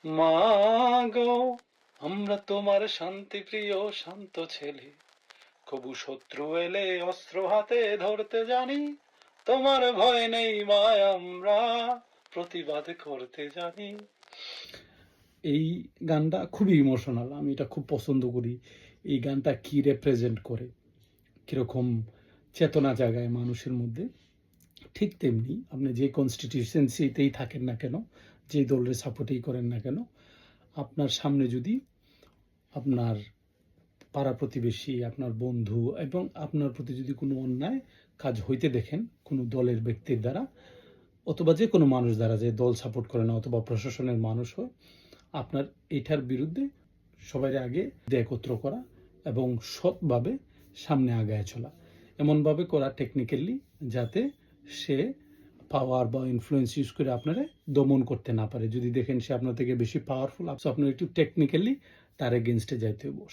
মা গো, আমরা তোমার শান্তিপ্রিয় শান্ত ছেলে, কবু শত্রু এলে অস্ত্র হাতে ধরতে জানি, তোমার ভয় নেই মা, আমরা প্রতিবাদ করতে জানি। এই গানটা খুবই ইমোশনাল, আমি এটা খুব পছন্দ করি। এই গানটা কি রিপ্রেজেন্ট করে, কিরকম চেতনা জাগায় মানুষের মধ্যে, ঠিক তেমনি আপনি যে কনস্টিটিউশনসিতেই থাকেন না কেন, যে দলের সাপোর্টেই করেন না কেন, আপনার সামনে যদি আপনার পাড়া প্রতিবেশী, আপনার বন্ধু এবং আপনার প্রতি যদি কোনো অন্যায় কাজ হইতে দেখেন কোনো দলের ব্যক্তির দ্বারা অথবা যে কোনো মানুষ দ্বারা, যে দল সাপোর্ট করে না অথবা প্রশাসনের মানুষ হয়, আপনার এটার বিরুদ্ধে সবাই আগে একত্র করা এবং সৎভাবে সামনে আগায় চলা, এমনভাবে করা টেকনিক্যালি যাতে সে পাওয়ার বা ইনফ্লুয়েন্স ইউজ করে আপনারা দমন করতে না পারে। যদি দেখেন সে আপনার থেকে বেশি পাওয়ারফুল, আপনার একটু টেকনিক্যালি তার এগেনস্টে যাইতে হবে।